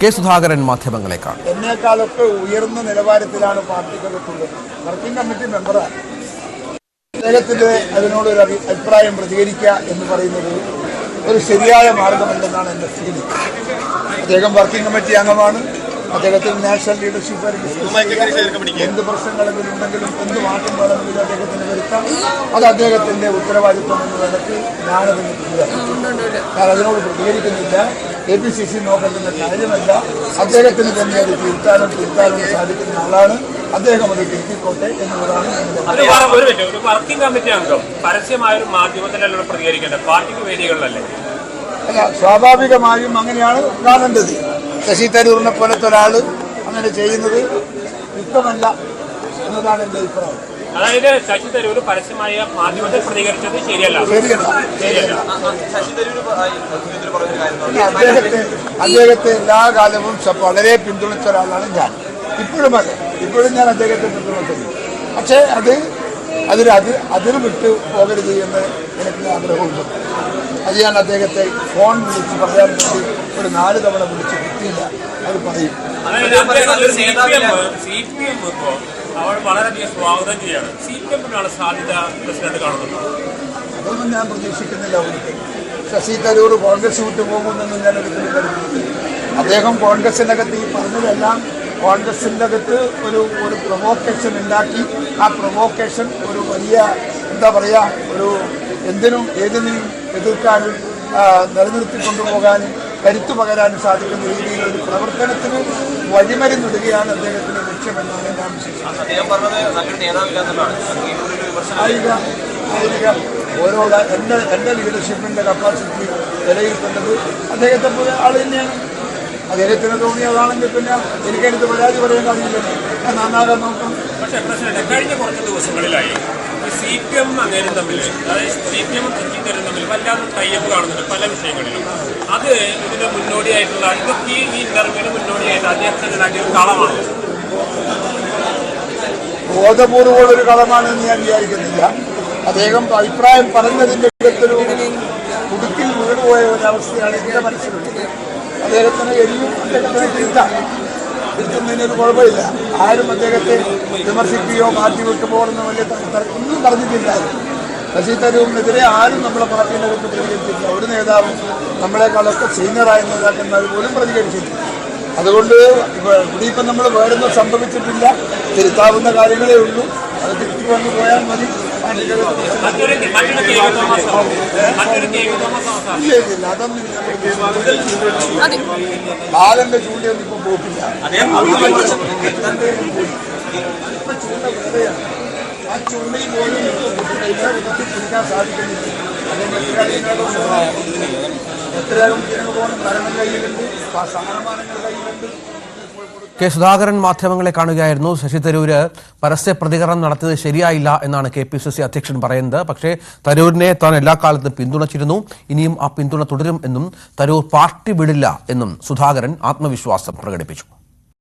K Sudhakaran മാധ്യമങ്ങളെ കാണും. എന്നേക്കാളൊക്കെ ഉയർന്ന നിലവാരത്തിലാണ് പാർട്ടിക്കകത്തുള്ളത്. വർക്കിംഗ് കമ്മിറ്റി മെമ്പറാണ്. അദ്ദേഹത്തിന്റെ അതിനോടൊരു അഭിപ്രായം പ്രതികരിക്കുക എന്ന് പറയുന്നത് ഒരു ശരിയായ മാർഗമല്ലെന്നാണ് എൻ്റെ ഫീലിംഗ്. അദ്ദേഹം വർക്കിംഗ് കമ്മിറ്റി അംഗമാണ്. അദ്ദേഹത്തിന് നാഷണൽ ലീഡർഷിപ്പ് എന്ത് പ്രശ്നങ്ങളെങ്കിലും ഉണ്ടെങ്കിലും എന്ത് മാറ്റം വേണമെങ്കിലും അദ്ദേഹത്തിന് വരുത്താം. അത് അദ്ദേഹത്തിന്റെ ഉത്തരവാദിത്വം എന്ന നിലയ്ക്ക് ഞാനതിന് ഞാൻ അതിനോട് പ്രതികരിക്കുന്നില്ല. APCC നോക്കേണ്ടുന്ന കാര്യമല്ല. അദ്ദേഹത്തിന് തന്നെ അത് തിരുത്താനും സാധിക്കുന്ന ആളാണ്. അദ്ദേഹം അത് തിരുത്തിക്കോട്ടെ എന്നുള്ളതാണ്. വർക്കിംഗ് കമ്മിറ്റി അംഗം പരസ്യമായ ഒരു മാധ്യമത്തിലല്ല പ്രതികരിക്കേണ്ടത്, പാർട്ടിക്ക് വേദികളിലല്ലേ? അല്ല, സ്വാഭാവികമായും അങ്ങനെയാണ് കാണേണ്ടത്. ശശി തരൂരിനെ പോലത്തെ ഒരാൾ അങ്ങനെ ചെയ്യുന്നത് യുക്തമല്ല എന്നതാണ് എൻ്റെ അഭിപ്രായം. അതായത് ശശി തരൂർ പരസ്യമായ മാധ്യമത്തിൽ പ്രതികരിച്ചത് ശരിയല്ല. അദ്ദേഹത്തെ എല്ലാ കാലവും വളരെ പിന്തുണച്ച ഒരാളാണ് ഞാൻ. ഇപ്പോഴും ഞാൻ അദ്ദേഹത്തെ പിന്തുണക്കുന്നു. പക്ഷേ അതിന് വിട്ട് പോകരുത് എന്ന് എനിക്ക് ആഗ്രഹമുണ്ട്. അത് ഞാൻ അദ്ദേഹത്തെ ഫോൺ വിളിച്ച് പറയാൻ വേണ്ടി ഒരു 4 തവണ വിളിച്ച് കിട്ടിയില്ല. അത് പറയും. വളരെയധികം സ്വാഗതം ചെയ്യാണ്. CPM-നാണ് സാധ്യത പ്രസിഡന്റ് കാണുന്നത്. അതൊന്നും ഞാൻ പ്രതീക്ഷിക്കുന്നില്ല. ഒരിക്കലും ശശി തരൂർ കോൺഗ്രസ് വിട്ടു പോകുമെന്നൊന്നും ഞാൻ ഒരിക്കലും കരുതുന്നില്ല. അദ്ദേഹം കോൺഗ്രസിനകത്ത് ഈ പറഞ്ഞതെല്ലാം കോൺഗ്രസിൻ്റെ അകത്ത് ഒരു പ്രൊവോക്കേഷൻ ഉണ്ടാക്കി ആ പ്രൊവോക്കേഷൻ ഒരു വലിയ ഒരു ഏതിനും എതിർക്കാനും നിലനിർത്തിക്കൊണ്ടുപോകാനും കരുത്തു പകരാനും സാധിക്കുന്ന രീതിയിൽ ഒരു പ്രവർത്തനത്തിന് വഴിമരുന്നിടുകയാണ് അദ്ദേഹത്തിന്റെ ലക്ഷ്യമെന്നാണ് ഞാൻ വിശ്വസിക്കുന്നത്. ഓരോ എൻ്റെ ലീഡർഷിപ്പിൻ്റെ കപ്പാസിറ്റി വിലയിരുത്തേണ്ടത് അദ്ദേഹത്തെ പോലെ ആൾ തന്നെയാണ്. അദ്ദേഹത്തിന് തോന്നിയതാണെങ്കിൽ പിന്നെ എനിക്കതിനകത്ത് പരാതി പറയാൻ കഴിയില്ലല്ലോ. ഞാൻ നന്നാകാൻ നോക്കണം. പക്ഷേ പ്രസിഡന്റ്, കഴിഞ്ഞ കുറച്ച് ദിവസങ്ങളിലായി CPM അങ്ങേരും തമ്മിൽ, അതായത് CPM ശശി തരൂരും തമ്മിൽ വല്ലാതെ ടൈപ്പ് കാണുന്നുണ്ട് പല വിഷയങ്ങളിലും. അത് ഇതിന് മുന്നോടിയായിട്ടുള്ള ഇതൊക്കെ ഈ ഇന്റർവ്യൂവിന് മുന്നോടിയായിട്ട് അദ്ദേഹത്തിന് ഉണ്ടാക്കിയ ഒരു കളമാണ്. ബോധപൂർവ്വം ഒരു കളമാണെന്ന് ഞാൻ വിചാരിക്കുന്നില്ല. അദ്ദേഹം അഭിപ്രായം പറഞ്ഞതിൻ്റെ ഒരു കുടുക്കിൽ വീണുപോയ ഒരവസ്ഥയാണ് എൻ്റെ മനസ്സിലുള്ളത്. അദ്ദേഹത്തിന് തിരുത്തുന്നതിനൊരു കുഴപ്പമില്ല. ആരും അദ്ദേഹത്തെ വിമർശിക്കുകയോ മാറ്റി വിട്ടുപോകണമെന്ന് വലിയ ഒന്നും പറഞ്ഞിട്ടില്ലായിരുന്നു. ശശി തരൂരിനെതിരെ ആരും നമ്മളെ പാർട്ടിയിലൊക്കെ പ്രതികരിച്ചിട്ടില്ല. ഒരു നേതാവും നമ്മളെക്കാളൊക്കെ സീനിയറായ നേതാക്കന്മാർ പോലും പ്രതികരിച്ചിട്ടില്ല. അതുകൊണ്ട് ഇവിടെ ഇപ്പം നമ്മൾ വേറൊന്നും സംഭവിച്ചിട്ടില്ല. തിരുത്താവുന്ന കാര്യങ്ങളേ ഉള്ളൂ. അത് തിരുത്തി വന്നു പോയാൽ മതി. ഇല്ല, അതൊന്നും ബാലന്റെ ചൂണ്ടയൊന്നും ഇപ്പം പോക്കില്ല. ആ ചൂണ്ടയിൽ പോലും പിടിക്കാൻ സാധിക്കുന്നില്ല. എത്രയാകും ജനങ്ങൾ പോകണം. ഭരണം കയ്യിലുണ്ട്, സ്ഥാനമാനങ്ങൾ കയ്യിലുണ്ട്. കെ സുധാകരൻ മാധ്യമങ്ങളെ കാണുകയായിരുന്നു. ശശി തരൂര് പരസ്യ പ്രതികരണം നടത്തിയത് ശരിയായില്ല എന്നാണ് KPCC അധ്യക്ഷൻ പറയുന്നത്. പക്ഷേ തരൂരിനെ താൻ എല്ലാ കാലത്തും പിന്തുണച്ചിരുന്നു, ഇനിയും ആ പിന്തുണ തുടരും എന്നും തരൂർ പാർട്ടി വിടില്ല എന്നും സുധാകരൻ ആത്മവിശ്വാസം പ്രകടിപ്പിച്ചു.